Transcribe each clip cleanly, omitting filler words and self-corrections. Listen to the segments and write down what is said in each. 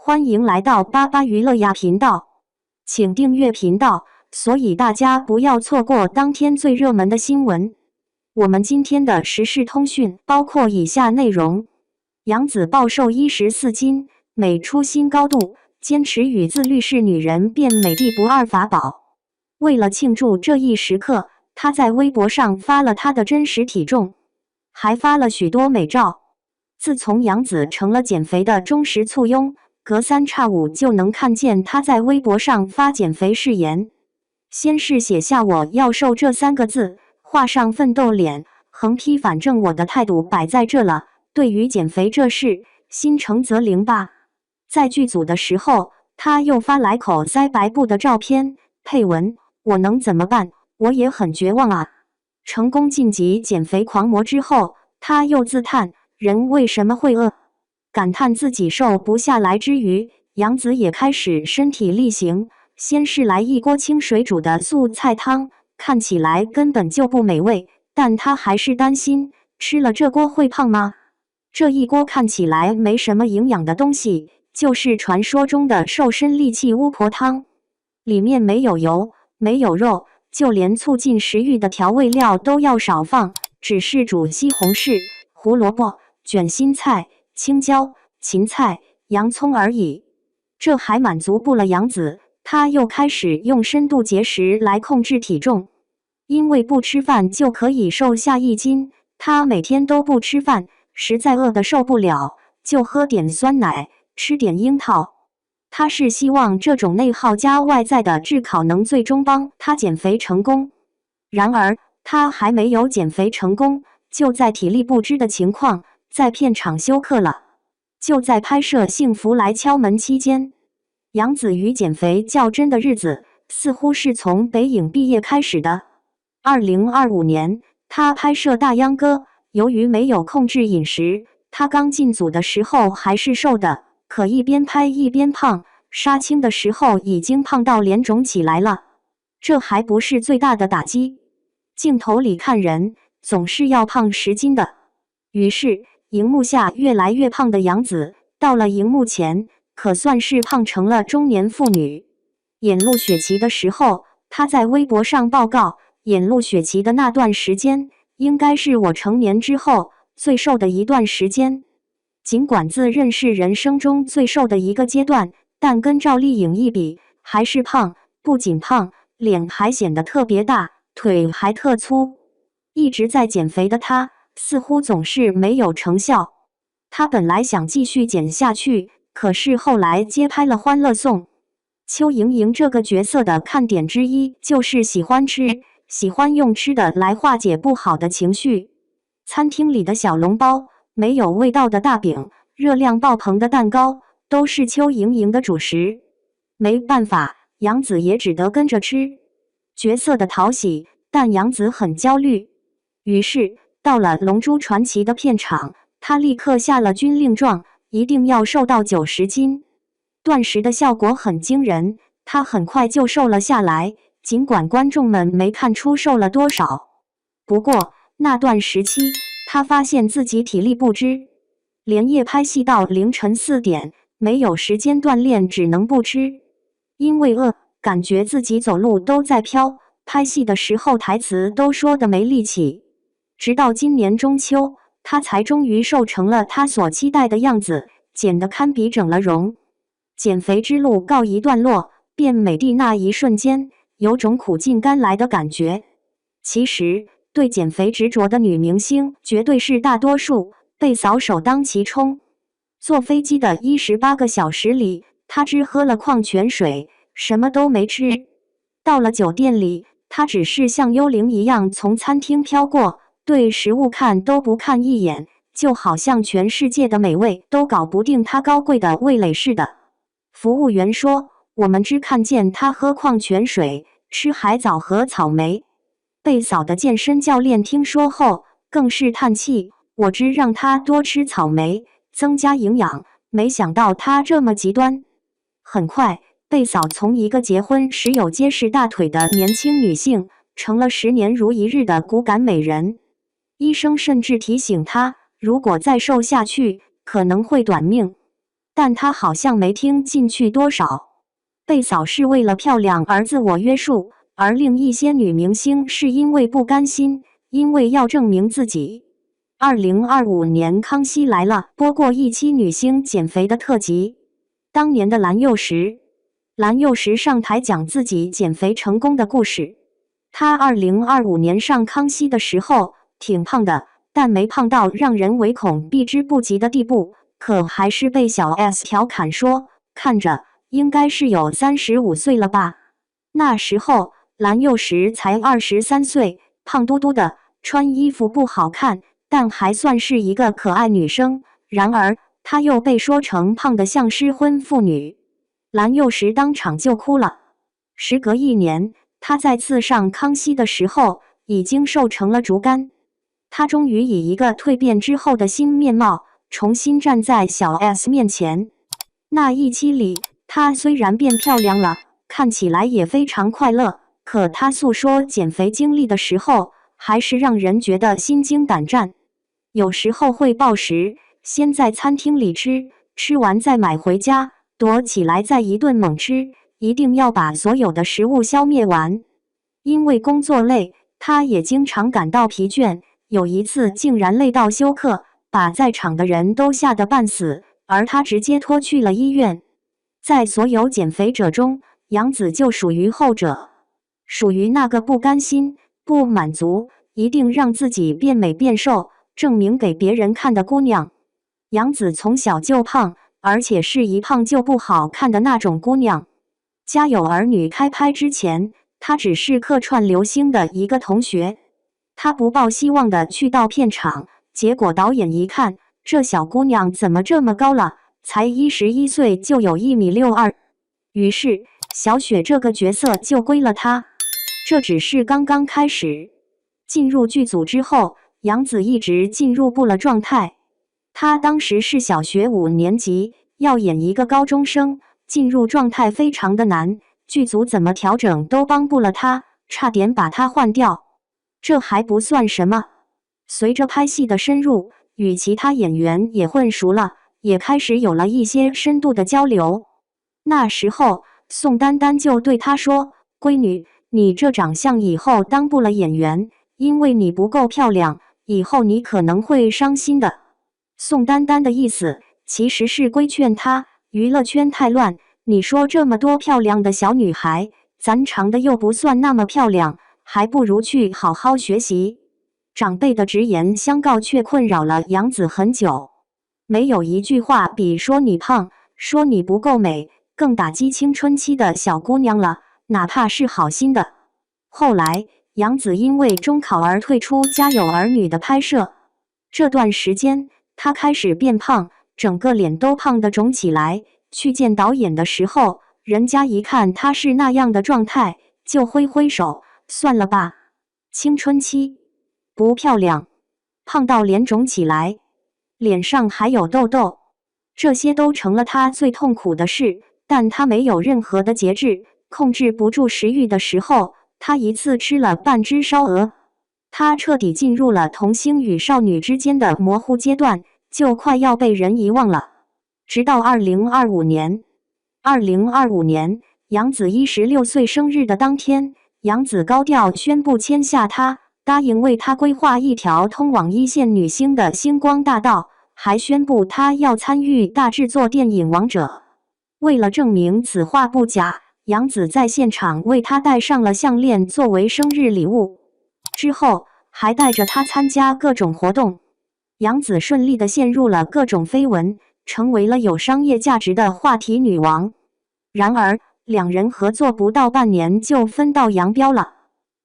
欢迎来到巴巴娱乐呀频道，请订阅频道，所以大家不要错过当天最热门的新闻。我们今天的时事通讯包括以下内容：杨紫暴瘦14斤，美出新高度，坚持与自律式女人变美的不二法宝。为了庆祝这一时刻，她在微博上发了她的真实体重，还发了许多美照。自从杨紫成了减肥的忠实簇拥，隔三差五就能看见她在微博上发减肥誓言。先是写下“我要瘦”这3个字，画上奋斗脸，横批反正我的态度摆在这了，对于减肥这事，心诚则灵吧。在剧组的时候，她又发来口塞白布的照片，配文：我能怎么办？我也很绝望啊。成功晋级减肥狂魔之后，她又自叹人为什么会饿，感叹自己瘦不下来之余，杨紫也开始身体力行。先是来一锅清水煮的素菜汤，看起来根本就不美味，但她还是担心吃了这锅会胖吗？这一锅看起来没什么营养的东西，就是传说中的瘦身利器巫婆汤，里面没有油，没有肉，就连促进食欲的调味料都要少放，只是煮西红柿、胡萝卜、卷心菜、青椒、芹菜、洋葱而已。这还满足不了杨紫，她又开始用深度节食来控制体重。因为不吃饭就可以瘦下1斤，她每天都不吃饭，实在饿得受不了，就喝点酸奶，吃点樱桃。她是希望这种内耗加外在的炙烤能最终帮她减肥成功。然而，她还没有减肥成功，就在体力不支的情况，在片场休克了。就在拍摄《幸福来敲门》期间，杨紫与减肥较真的日子似乎是从北影毕业开始的。2025年，她拍摄《大秧歌》，由于没有控制饮食，她刚进组的时候还是瘦的，可一边拍一边胖，杀青的时候已经胖到脸肿起来了。这还不是最大的打击，镜头里看人总是要胖10斤的。于是，荧幕下越来越胖的杨紫，到了荧幕前，可算是胖成了中年妇女。演陆雪琪的时候，她在微博上报告，演陆雪琪的那段时间，应该是我成年之后最瘦的一段时间。尽管自认是人生中最瘦的一个阶段，但跟赵丽颖一比，还是胖，不仅胖，脸还显得特别大，腿还特粗。一直在减肥的她，似乎总是没有成效。她本来想继续减下去，可是后来接拍了《欢乐颂》。邱莹莹这个角色的看点之一就是喜欢吃，喜欢用吃的来化解不好的情绪。餐厅里的小笼包、没有味道的大饼、热量爆棚的蛋糕，都是邱莹莹的主食。没办法，杨紫也只得跟着吃。角色的讨喜，但杨紫很焦虑。于是，到了《龙珠传奇》的片场，她立刻下了军令状，一定要瘦到90斤。断食的效果很惊人，她很快就瘦了下来，尽管观众们没看出瘦了多少。不过，那段时期，她发现自己体力不支，连夜拍戏到凌晨4点，没有时间锻炼，只能不吃。因为饿，感觉自己走路都在飘，拍戏的时候台词都说得没力气。直到今年中秋，她才终于瘦成了她所期待的样子，减得堪比整了容。减肥之路告一段落，变美的那一瞬间，有种苦尽甘来的感觉。其实，对减肥执着的女明星绝对是大多数，贝嫂首当其冲。坐飞机的18个小时里，她只喝了矿泉水，什么都没吃。到了酒店里，她只是像幽灵一样从餐厅飘过，对食物看都不看一眼，就好像全世界的美味都搞不定她高贵的味蕾似的。服务员说，我们只看见她喝矿泉水，吃海藻和草莓。贝嫂的健身教练听说后，更是叹气，我只让她多吃草莓，增加营养，没想到她这么极端。很快，贝嫂从一个结婚时有结实大腿的年轻女性，成了10年如一日的骨感美人。医生甚至提醒她，如果再瘦下去，可能会短命。但他好像没听进去多少。贝嫂是为了漂亮而自我约束，而另一些女明星是因为不甘心，因为要证明自己。2025年《康熙来了》播过一期女星减肥的特辑，当年的蓝又时上台讲自己减肥成功的故事。她2025年上康熙的时候挺胖的，但没胖到让人唯恐避之不及的地步，可还是被小 S 调侃说，看着应该是有35岁了吧。那时候蓝又时才23岁，胖嘟嘟的，穿衣服不好看，但还算是一个可爱女生。然而她又被说成胖得像失婚妇女，蓝又时当场就哭了。时隔1年，她再次上康熙的时候，已经瘦成了竹竿。她终于以一个蜕变之后的新面貌，重新站在小 S 面前。那一期里，她虽然变漂亮了，看起来也非常快乐，可她诉说减肥经历的时候，还是让人觉得心惊胆战。有时候会暴食，先在餐厅里吃，吃完再买回家，躲起来再一顿猛吃，一定要把所有的食物消灭完。因为工作累，她也经常感到疲倦，有一次竟然累到休克，把在场的人都吓得半死，而她直接拖去了医院。在所有减肥者中，杨紫就属于后者，属于那个不甘心、不满足，一定让自己变美变瘦，证明给别人看的姑娘。杨紫从小就胖，而且是一胖就不好看的那种姑娘。家有儿女开拍之前，她只是客串流星的一个同学。她不抱希望的去到片场，结果导演一看，这小姑娘怎么这么高了，才11岁就有1.62米。于是小雪这个角色就归了她。这只是刚刚开始。进入剧组之后，杨紫一直进入不了状态。她当时是小学5年级，要演一个高中生，进入状态非常的难，剧组怎么调整都帮不了她，差点把她换掉。这还不算什么，随着拍戏的深入，与其他演员也混熟了，也开始有了一些深度的交流。那时候宋丹丹就对她说，闺女，你这长相以后当不了演员，因为你不够漂亮，以后你可能会伤心的。宋丹丹的意思其实是规劝她，娱乐圈太乱，你说这么多漂亮的小女孩，咱长得又不算那么漂亮，还不如去好好学习。长辈的直言相告却困扰了杨紫很久。没有一句话比说你胖，说你不够美更打击青春期的小姑娘了，哪怕是好心的。后来杨紫因为中考而退出《家有儿女》的拍摄，这段时间她开始变胖，整个脸都胖得肿起来。去见导演的时候，人家一看她是那样的状态，就挥挥手，算了吧，青春期不漂亮，胖到脸肿起来，脸上还有痘痘，这些都成了她最痛苦的事。但她没有任何的节制，控制不住食欲的时候，她一次吃了半只烧鹅。她彻底进入了童星与少女之间的模糊阶段，就快要被人遗忘了。直到2025年，杨紫16岁生日的当天，杨紫高调宣布签下她，答应为她规划一条通往一线女星的星光大道，还宣布她要参与大制作电影《王者》。为了证明此话不假，杨紫在现场为她戴上了项链作为生日礼物，之后还带着她参加各种活动。杨紫顺利地陷入了各种绯闻，成为了有商业价值的话题女王。然而两人合作不到半年就分道扬镳了。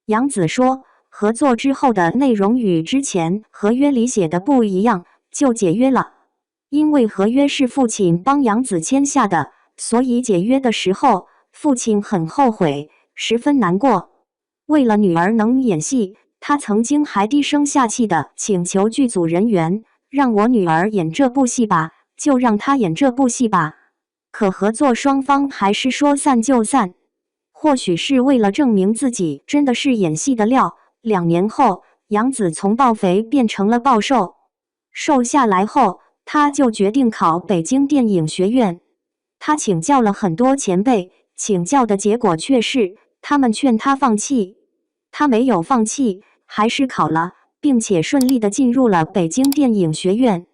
杨紫说，合作之后的内容与之前合约里写的不一样，就解约了。因为合约是父亲帮杨紫签下的，所以解约的时候，父亲很后悔，十分难过。为了女儿能演戏，他曾经还低声下气地请求剧组人员，让我女儿演这部戏吧，就让她演这部戏吧。可合作双方还是说散就散。或许是为了证明自己真的是演戏的料，2年后，杨紫从暴肥变成了暴瘦。瘦下来后，他就决定考北京电影学院。他请教了很多前辈，请教的结果却是他们劝他放弃。他没有放弃，还是考了，并且顺利地进入了北京电影学院。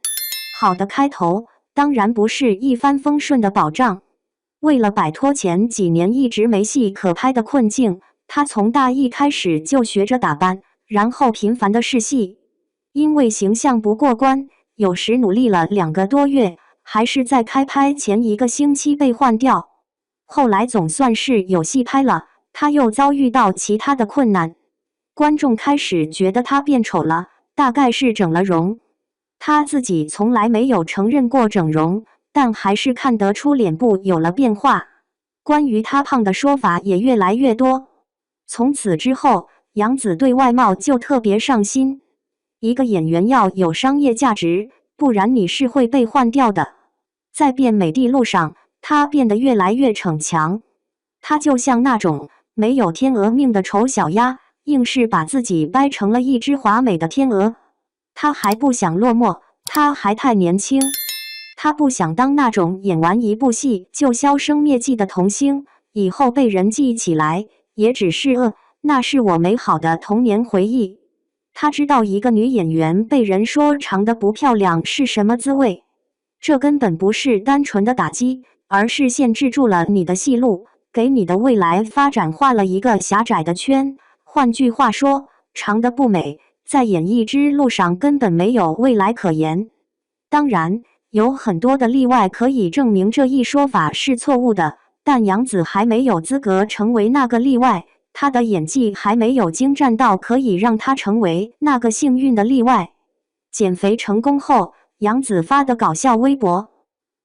好的开头，当然不是一帆风顺的保障。为了摆脱前几年一直没戏可拍的困境，他从大一开始就学着打扮，然后频繁地试戏。因为形象不过关，有时努力了2个多月，还是在开拍前1个星期被换掉。后来总算是有戏拍了，他又遭遇到其他的困难。观众开始觉得他变丑了，大概是整了容。他自己从来没有承认过整容，但还是看得出脸部有了变化。关于他胖的说法也越来越多。从此之后，杨紫对外貌就特别上心。一个演员要有商业价值，不然你是会被换掉的。在变美的路上，她变得越来越逞强。她就像那种没有天鹅命的丑小鸭，硬是把自己掰成了一只华美的天鹅。她还不想落寞，她还太年轻。她不想当那种演完一部戏就销声灭迹的童星，以后被人记忆起来也只是那是我美好的童年回忆。她知道一个女演员被人说长得不漂亮是什么滋味，这根本不是单纯的打击，而是限制住了你的戏路，给你的未来发展画了一个狭窄的圈。换句话说，长得不美，在演艺之路上根本没有未来可言。当然，有很多的例外可以证明这一说法是错误的，但杨紫还没有资格成为那个例外。她的演技还没有精湛到可以让她成为那个幸运的例外。减肥成功后，杨紫发的搞笑微博。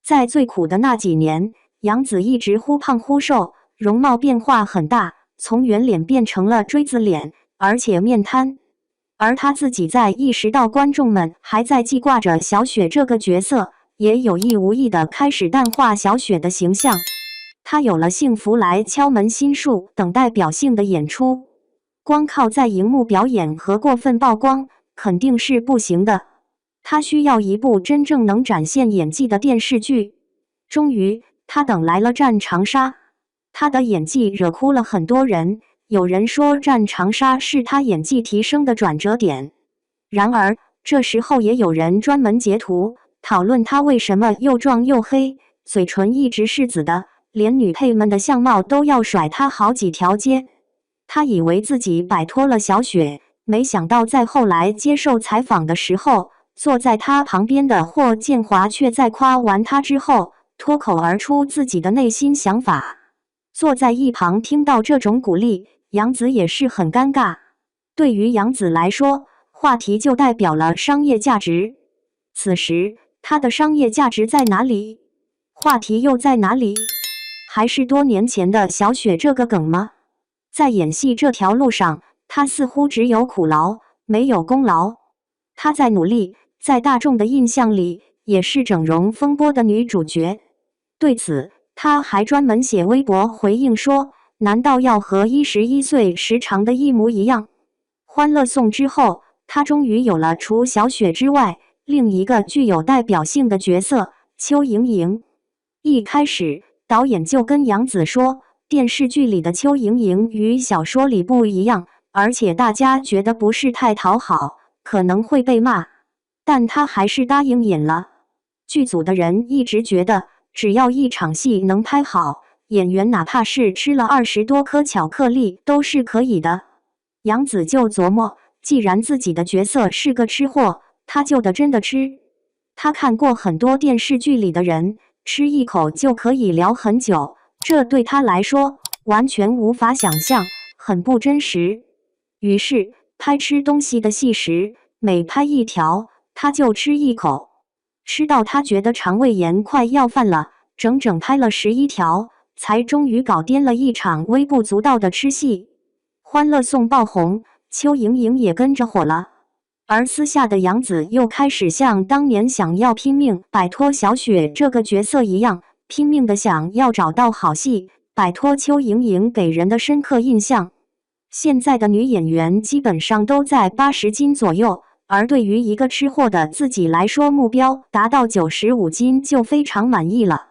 在最苦的那几年，杨紫一直忽胖忽瘦，容貌变化很大，从圆脸变成了锥子脸，而且面瘫。而她自己在意识到观众们还在记挂着小雪这个角色，也有意无意地开始淡化小雪的形象。她有了幸福来敲门心术等代表性的演出，光靠在荧幕表演和过分曝光肯定是不行的。她需要一部真正能展现演技的电视剧。终于，她等来了《战长沙》。她的演技惹哭了很多人，有人说《战长沙》是她演技提升的转折点。然而，这时候也有人专门截图讨论她为什么又壮又黑，嘴唇一直是紫的，连女配们的相貌都要甩她好几条街。她以为自己摆脱了小雪，没想到在后来接受采访的时候，坐在她旁边的霍建华却在夸完她之后，脱口而出自己的内心想法。坐在一旁听到这种鼓励，杨紫也是很尴尬。对于杨紫来说，话题就代表了商业价值。此时，她的商业价值在哪里？话题又在哪里？还是多年前的小雪这个梗吗？在演戏这条路上，她似乎只有苦劳，没有功劳。她在努力，在大众的印象里，也是整容风波的女主角。对此，她还专门写微博回应说：“难道要和11岁时长得一模一样？”欢乐颂之后，她终于有了除小雪之外另一个具有代表性的角色——邱莹莹。一开始，导演就跟杨紫说，电视剧里的邱莹莹与小说里不一样，而且大家觉得不是太讨好，可能会被骂。但她还是答应演了。剧组的人一直觉得，只要一场戏能拍好，演员哪怕是吃了20多颗巧克力都是可以的。杨紫就琢磨，既然自己的角色是个吃货，她就得真的吃。她看过很多电视剧里的人，吃一口就可以聊很久，这对她来说完全无法想象，很不真实。于是，拍吃东西的戏时，每拍一条，她就吃一口，吃到她觉得肠胃炎快要犯了，整整拍了11条，才终于搞掂了一场微不足道的吃戏。欢乐颂爆红，邱莹莹也跟着火了。而私下的杨紫又开始像当年想要拼命摆脱小雪这个角色一样，拼命的想要找到好戏，摆脱邱莹莹给人的深刻印象。现在的女演员基本上都在80斤左右，而对于一个吃货的自己来说，目标达到95斤就非常满意了。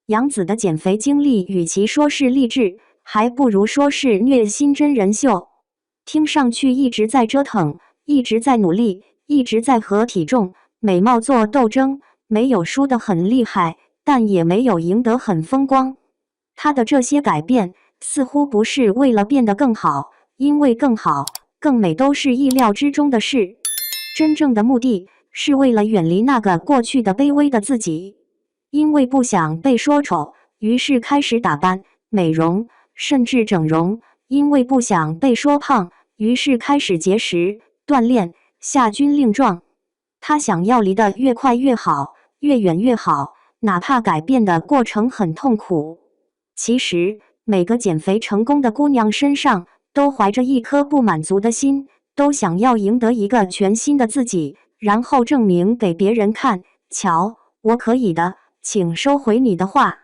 杨紫的减肥经历，与其说是励志，还不如说是虐心真人秀。听上去一直在折腾，一直在努力，一直在和体重、美貌做斗争，没有输得很厉害，但也没有赢得很风光。她的这些改变，似乎不是为了变得更好，因为更好、更美都是意料之中的事。真正的目的是为了远离那个过去的卑微的自己，因为不想被说丑，于是开始打扮、美容，甚至整容；因为不想被说胖，于是开始节食、锻炼，下军令状。他想要离得越快越好，越远越好，哪怕改变的过程很痛苦。其实，每个减肥成功的姑娘身上都怀着一颗不满足的心，都想要赢得一个全新的自己，然后证明给别人看，瞧，我可以的，请收回你的话。